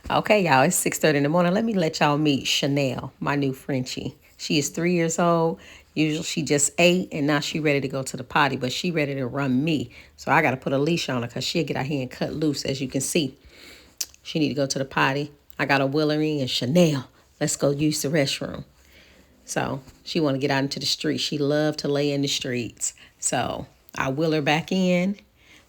Okay, y'all, it's 6:30 in the morning. Let me let y'all meet Chanel, my new Frenchie. She is 3 years old. Usually she just ate and now she ready to go to the potty, but she ready to run me. So I got to put a leash on her because she'll get out here and cut loose, as you can see. She need to go to the potty. I got a Willery and Chanel. Let's go use the restroom. So she want to get out into the street. She love to lay in the streets. So I wheel her back in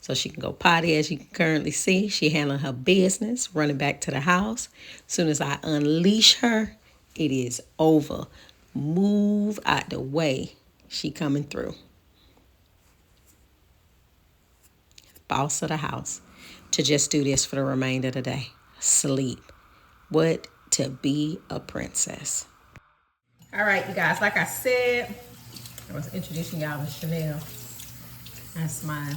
so she can go potty. As you can currently see, she handling her business, running back to the house. As soon as I unleash her, it is over. Move out the way. She coming through. Boss of the house. To just do this for the remainder of the day. Sleep. What to be a princess. All right, you guys, like I said, I was introducing y'all to Chanel. That's my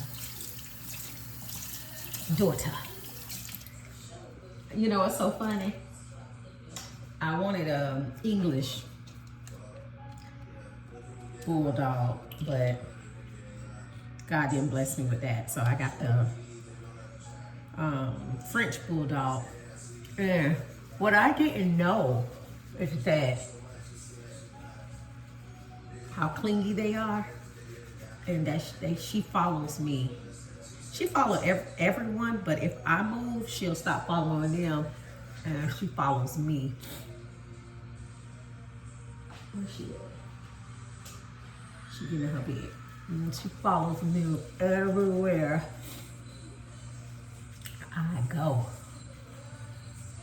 daughter. You know, it's so funny. I wanted an English bulldog, but God didn't bless me with that. So I got the French bulldog. And what I didn't know is that how clingy they are, and that she follows me. She follows everyone, but if I move, she'll stop following them, and she follows me. Where's she at? She getting in her bed. And she follows me everywhere I go.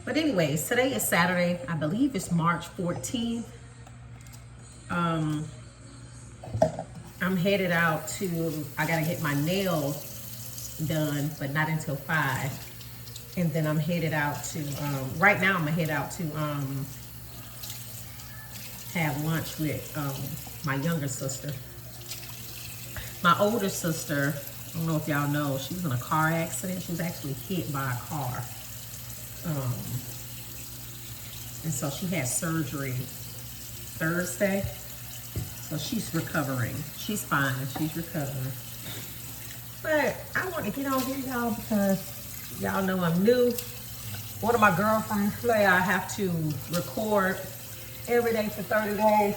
But anyways, today is Saturday. I believe it's March 14th. I'm headed out to, I gotta get my nails done, but not until 5. And then I'm headed out to, right now I'm gonna head out to have lunch with my younger sister. My older sister, I don't know if y'all know, she was in a car accident. She was actually hit by a car. And so she had surgery Thursday. So she's recovering. She's fine. She's recovering. But I want to get on here, y'all, because y'all know I'm new. One of my girlfriends say I have to record every day for 30 days.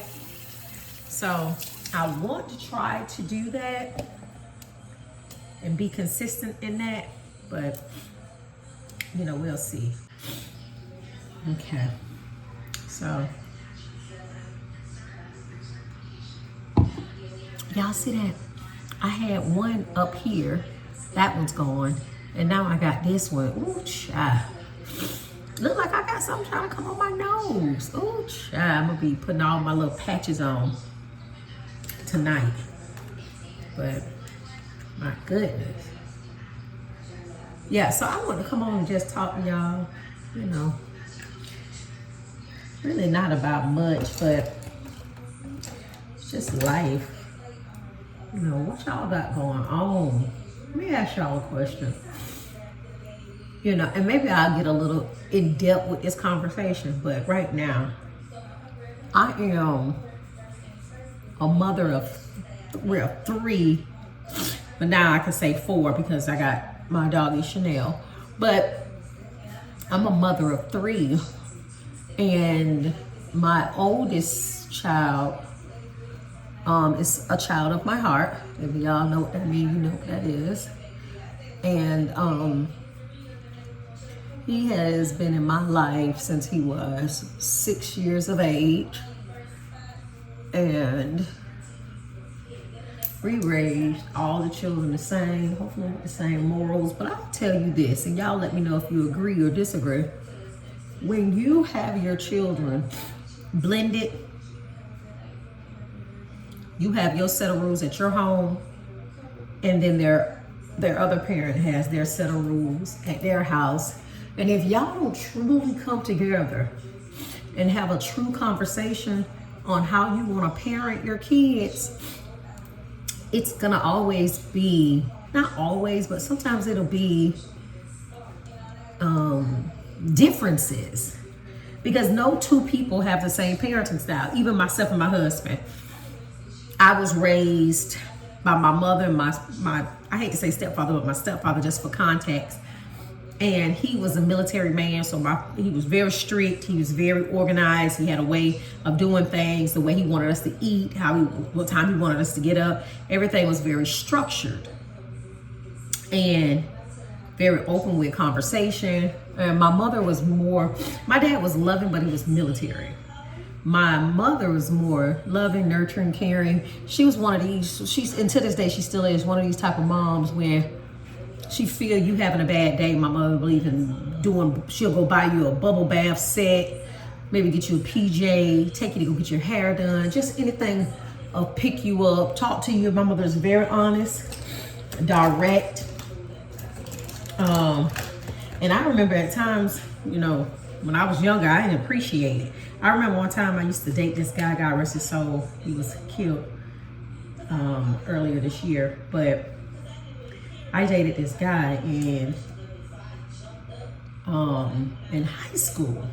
So I want to try to do that and be consistent in that, but you know, we'll see. Okay, so y'all see that? I had one up here, that one's gone, and now I got this one. Ooh, child. Look like I got something trying to come on my nose. Ooh, child. I'm gonna be putting all my little patches on tonight. But my goodness. Yeah, so I want to come on and just talk to y'all, you know, really not about much, but it's just life. You know, what y'all got going on? Let me ask y'all a question. You know, and maybe I'll get a little in depth with this conversation, but right now, I am a mother of, well, 3, but now I can say 4 because I got my doggy Chanel. But I'm a mother of 3, and my oldest child is a child of my heart. If y'all know what that means, you know what that is. And he has been in my life since he was 6 years of age, and we raised all the children the same, hopefully with the same morals. But I'll tell you this, and y'all let me know if you agree or disagree. When you have your children blended, you have your set of rules at your home, and then their other parent has their set of rules at their house. And if y'all don't truly come together and have a true conversation on how you want to parent your kids, it's gonna always be, not always, but sometimes it'll be differences, because no 2 people have the same parenting style. Even myself and my husband, I was raised by my mother and my I hate to say stepfather, but my stepfather, just for context. And he was a military man, so he was very strict. He was very organized. He had a way of doing things, the way he wanted us to eat, what time he wanted us to get up. Everything was very structured and very open with conversation. And my mother was more, my dad was loving, but he was military. My mother was more loving, nurturing, caring. She was one of these, and to this day, she still is one of these type of moms where she feel you having a bad day. My mother believe in she'll go buy you a bubble bath set, maybe get you a PJ, take you to go get your hair done, just anything, pick you up, talk to you. My mother is very honest, direct. And I remember at times, you know, when I was younger, I didn't appreciate it. I remember one time I used to date this guy, God rest his soul. He was killed earlier this year, but I dated this guy in high school.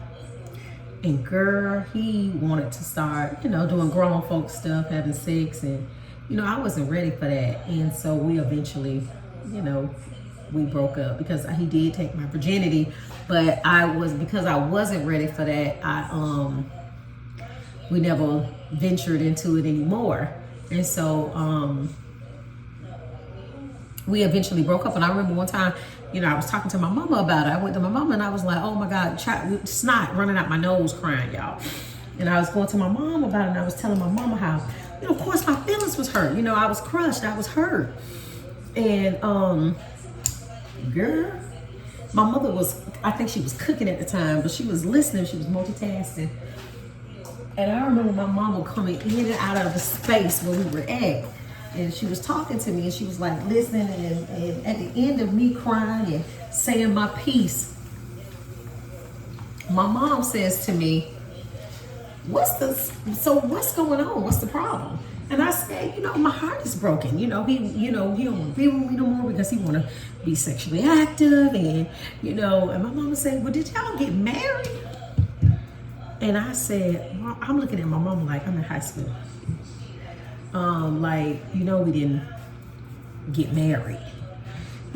And girl, he wanted to start, you know, doing grown folk stuff, having sex, and you know, I wasn't ready for that. And so we eventually, you know, we broke up because he did take my virginity, but because I wasn't ready for that, we never ventured into it anymore. And so we eventually broke up. And I remember one time, you know, I was talking to my mama about it. I went to my mama and I was like, oh my God, snot running out my nose crying, y'all. And I was going to my mom about it, and I was telling my mama how, you know, of course my feelings was hurt. You know, I was crushed, I was hurt. And girl, my mother I think she was cooking at the time, but she was listening, she was multitasking. And I remember my mama coming in and out of the space where we were at. And she was talking to me, and she was like listening, and at the end of me crying and saying my piece, my mom says to me, what's going on? What's the problem? And I said, you know, my heart is broken. You know, he don't want to be with me no more because he want to be sexually active. And, you know, and my mama said, well, did y'all get married? And I said, well, I'm looking at my mama like I'm in high school. Like, you know, we didn't get married.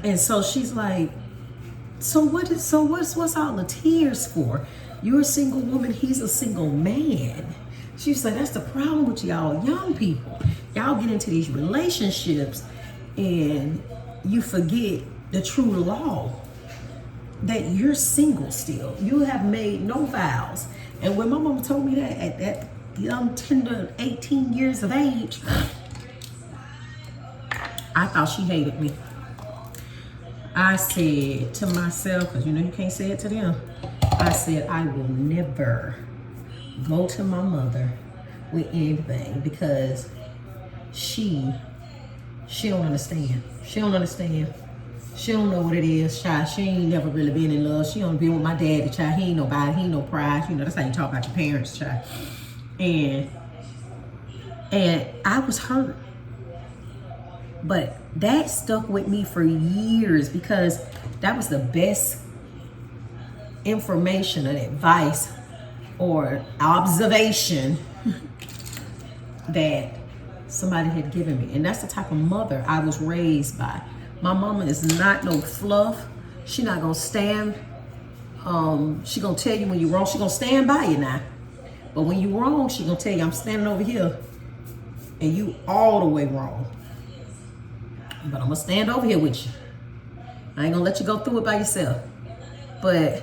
And so she's like, what's all the tears for? You're a single woman, he's a single man. She's like, that's the problem with y'all young people. Y'all get into these relationships and you forget the true law that you're single still. You have made no vows. And when my mama told me that at that young, tender 18 years of age, I thought she hated me. I said to myself, because you know you can't say it to them, I said, I will never go to my mother with anything because she don't understand. She don't understand. She don't know what it is, child. She ain't never really been in love. She only been with my daddy, child. He ain't nobody. He ain't no pride. You know, that's how you talk about your parents, child. And I was hurt. But that stuck with me for years because that was the best information and advice or observation that somebody had given me. And that's the type of mother I was raised by. My mama is not no fluff. She not gonna stand. She gonna tell you when you're wrong. She gonna stand by you now. But when you wrong, she gonna tell you, I'm standing over here and you all the way wrong. But I'm gonna stand over here with you. I ain't gonna let you go through it by yourself. But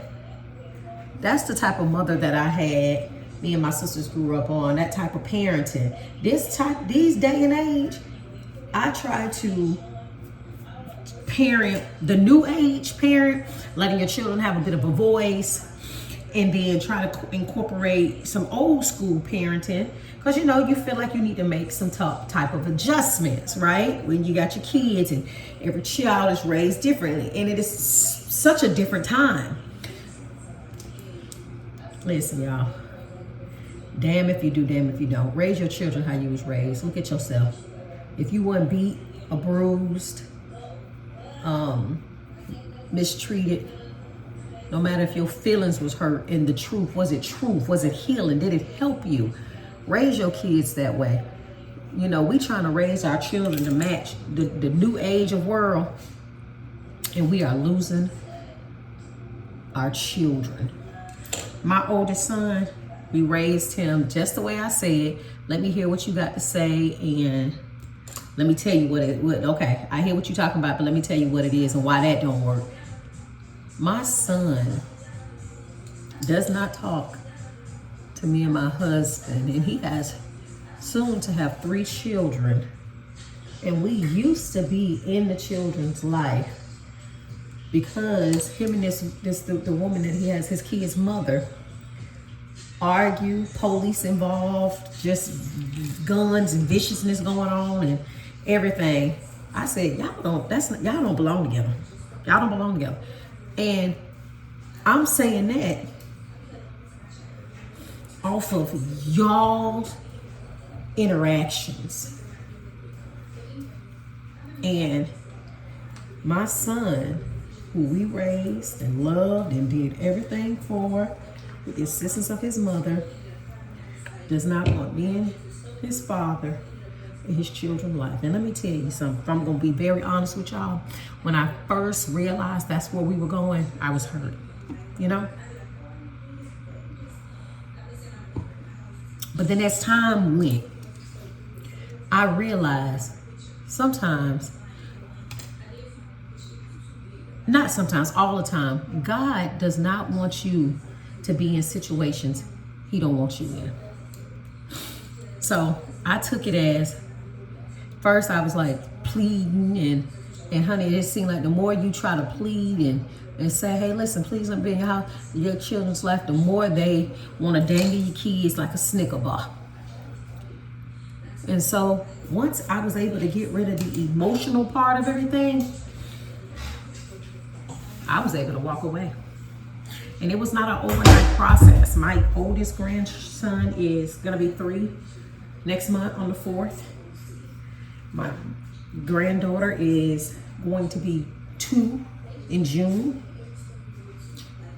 that's the type of mother that I had. Me and my sisters grew up on, that type of parenting. These day and age, I try to parent the new age parent, letting your children have a bit of a voice, and then try to incorporate some old school parenting, because you know you feel like you need to make some type of adjustments, right? When you got your kids and every child is raised differently, and it is such a different time. Listen, y'all. Damn if you do, damn if you don't. Raise your children how you was raised. Look at yourself. If you weren't beat or bruised, mistreated, no matter if your feelings was hurt and the truth, was it healing? Did it help you? Raise your kids that way. You know, we trying to raise our children to match the new age of world, and we are losing our children. My oldest son, we raised him just the way I said. Let me hear what you got to say, and let me tell you okay, I hear what you're talking about, but let me tell you what it is and why that don't work. My son does not talk to me and my husband, and he has soon to have 3 children. And we used to be in the children's life because him and the woman that he has, his kid's mother, argue, police involved, just guns and viciousness going on and everything. I said, y'all don't belong together. Y'all don't belong together. And I'm saying that off of y'all's interactions. And my son, who we raised and loved and did everything for with the assistance of his mother, does not want me and his father in his children's life. And let me tell you something. If I'm going to be very honest with y'all, when I first realized that's where we were going, I was hurt. You know? But then as time went, I realized all the time, God does not want you to be in situations he don't want you in. So I took it as, first I was like pleading and honey, it seemed like the more you try to plead and say, hey, listen, please let me be in your house, your children's life, the more they want to dangle your kids like a Snicker bar. And so once I was able to get rid of the emotional part of everything, I was able to walk away. And it was not an overnight process. My oldest grandson is gonna be 3 next month on the 4th. My granddaughter is going to be 2 in June.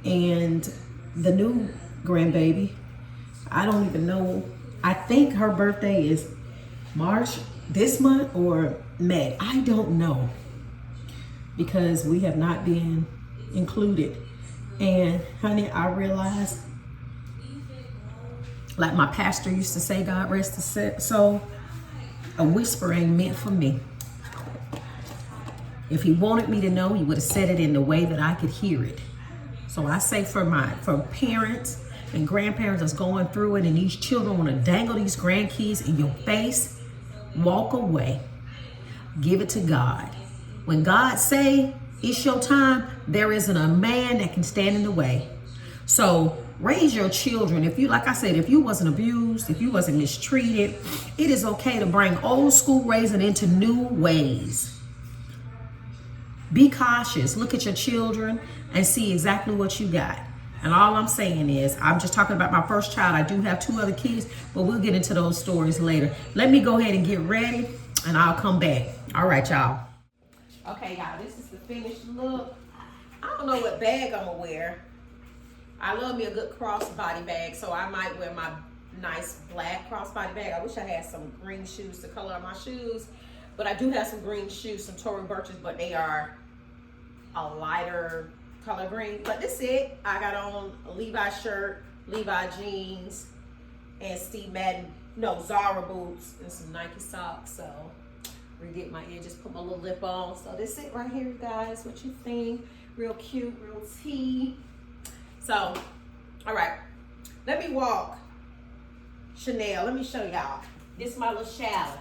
And the new grandbaby, I don't even know, I think her birthday is March this month or May. I don't know, because we have not been included. And honey, I realized, like my pastor used to say, God rest his soul, a whisper ain't meant for me. If he wanted me to know, he would have said it in the way that I could hear it. So I say for parents and grandparents that's going through it, and these children want to dangle these grandkids in your face, walk away. Give it to God. When God say it's your time, there isn't a man that can stand in the way. So raise your children. If you, like I said, if you wasn't abused, if you wasn't mistreated, it is okay to bring old school raising into new ways. Be cautious. Look at your children and see exactly what you got. And all I'm saying is, I'm just talking about my first child. I do have 2 other kids, but we'll get into those stories later. Let me go ahead and get ready, and I'll come back. All right, y'all. Okay, y'all, this is the finished look. I don't know what bag I'm gonna wear. I love me a good crossbody bag, so I might wear my nice black crossbody bag. I wish I had some green shoes to color my shoes, but I do have some green shoes, some Tory Burches, but they are a lighter color green. But this is it. I got on a Levi shirt, Levi jeans, and Steve Madden, no, Zara boots, and some Nike socks. So redid my edges, put my little lip on. So this is it right here, guys. What you think? Real cute, real tea. So, all right, let me walk Chanel. Let me show y'all. This is my little shower.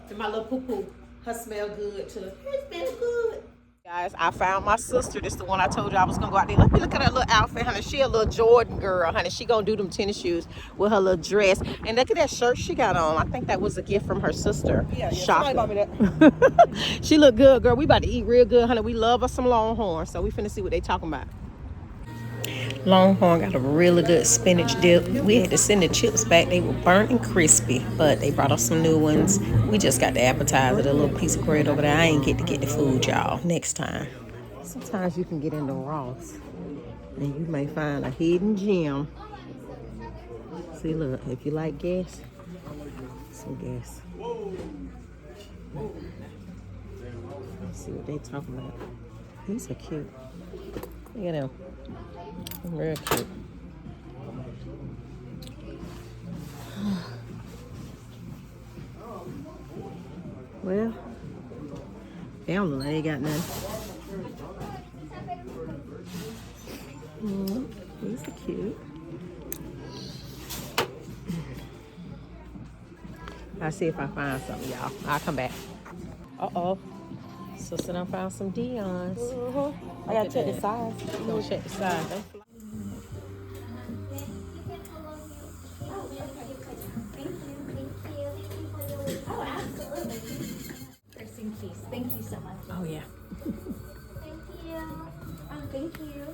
And my little poo-poo. Her smell good too. It smells good. Guys, I found my sister. This is the one I told you I was gonna go out there. Let me look at her little outfit, honey. She a little Jordan girl, honey. She gonna do them tennis shoes with her little dress. And look at that shirt she got on. I think that was a gift from her sister. Yeah. Somebody bought me that. She look good, girl. We about to eat real good, honey. We love us some Longhorn, so we finna see what they talking about. Longhorn got a really good spinach dip. We had to send the chips back. They were burnt and crispy, but they brought us some new ones. We just got the appetizer, the little piece of bread over there. I ain't get to get the food, y'all. Next time. Sometimes you can get into Ross and you may find a hidden gem. See, look, if you like gas, some gas. Let's see what they talking about. These are cute. Look at them. Real cute. Well, they don't look like they got nothing. These are cute. I'll see if I find something, y'all. I'll come back. Uh-oh. Sister done found some Dion's. I gotta check the size. You gonna check the size. Oh, absolutely. Nursing piece. Thank you so much. Oh, yeah. Thank you. Oh, thank you.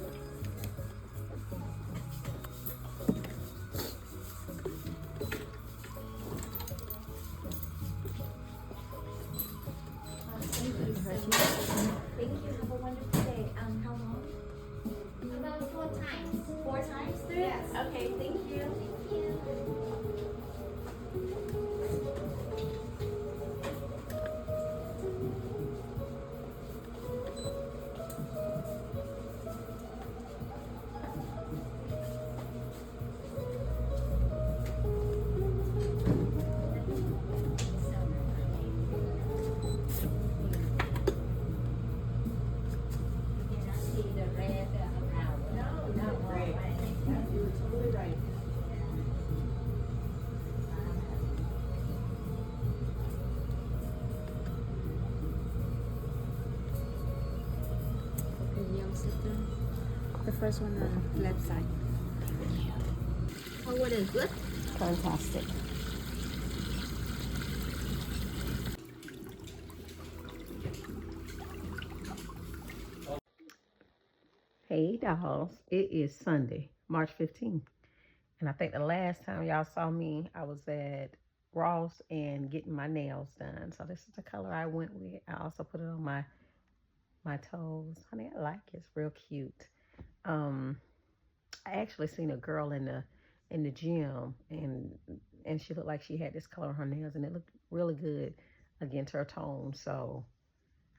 Thank you so much. Thank you. Have a wonderful day. How long? About 4 times. 4 times through? Yes. Okay, thank you. Thank you. The first one on the left side. Oh, what is good? Fantastic. Hey, dolls. It is Sunday, March 15th. And I think the last time y'all saw me, I was at Ross and getting my nails done. So this is the color I went with. I also put it on my toes. Honey, I like it. It's real cute. I actually seen a girl in the gym and she looked like she had this color on her nails and it looked really good against her tone. So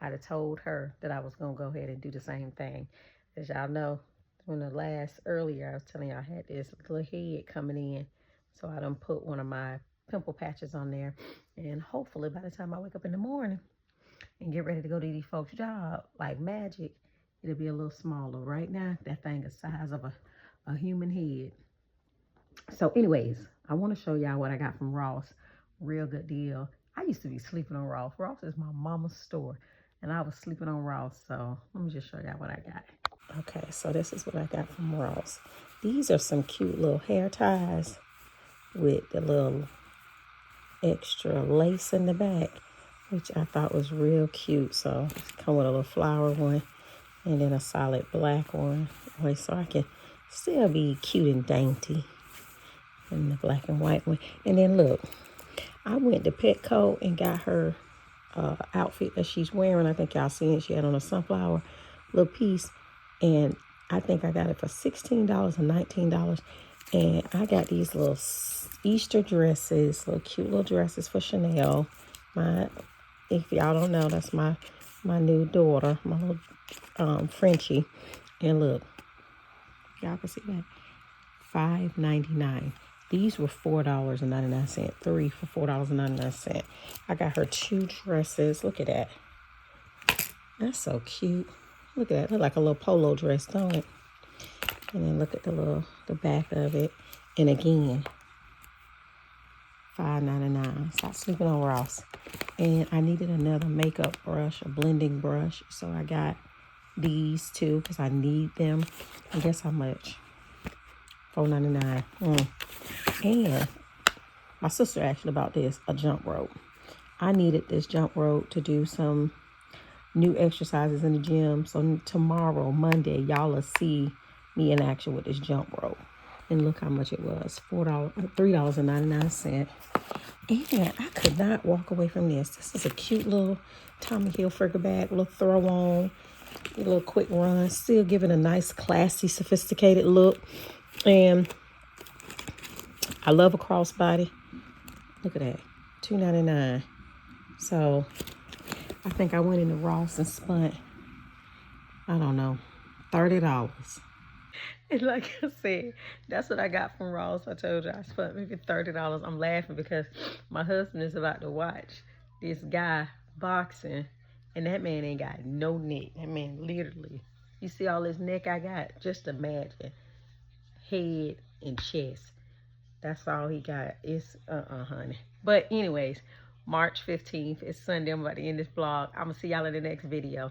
I'd have told her that I was gonna go ahead and do the same thing. As y'all know, when the last earlier I was telling y'all I had this little head coming in. So I done put one of my pimple patches on there. And hopefully by the time I wake up in the morning and get ready to go to these folks' job, like magic, it'll be a little smaller. Right now, that thing is the size of a human head. So anyways, I want to show y'all what I got from Ross. Real good deal. I used to be sleeping on Ross. Ross is my mama's store. And I was sleeping on Ross. So let me just show y'all what I got. Okay, so this is what I got from Ross. These are some cute little hair ties with the little extra lace in the back, which I thought was real cute. So come with a little flower one and then a solid black one. So I can still be cute and dainty. And the black and white one. And then look, I went to Petco and got her outfit that she's wearing. I think y'all seen it. She had on a sunflower little piece. And I think I got it for $16 and $19. And I got these little Easter dresses, little cute little dresses for Chanel. If y'all don't know, that's my new daughter, my little Frenchie. And look, y'all can see that. $5.99. These were $4.99. 3 for $4.99. I got her 2 dresses. Look at that. That's so cute. Look at that. Look like a little polo dress, don't it? And then look at the back of it. And again, $5.99. Stop sleeping on Ross. And I needed another makeup brush, a blending brush. So I got these 2 because I need them. And guess how much? $4.99. And my sister asked about this, a jump rope. I needed this jump rope to do some new exercises in the gym. So tomorrow, Monday, y'all will see me in action with this jump rope. And look how much it was, $3.99. And I could not walk away from this. This is a cute little Tommy Hilfiger bag, little throw on, a little quick run, still giving a nice, classy, sophisticated look. And I love a crossbody. Look at that, $2.99. So I think I went into Ross and spent, I don't know, $30. And like I said, that's what I got from Ross. I told you I spent maybe $30. I'm laughing because my husband is about to watch this guy boxing, and that man ain't got no neck. That man literally, you see all this neck I got? Just imagine. Head and chest. That's all he got. It's honey. But anyways, March 15th is Sunday. I'm about to end this vlog. I'm gonna see y'all in the next video.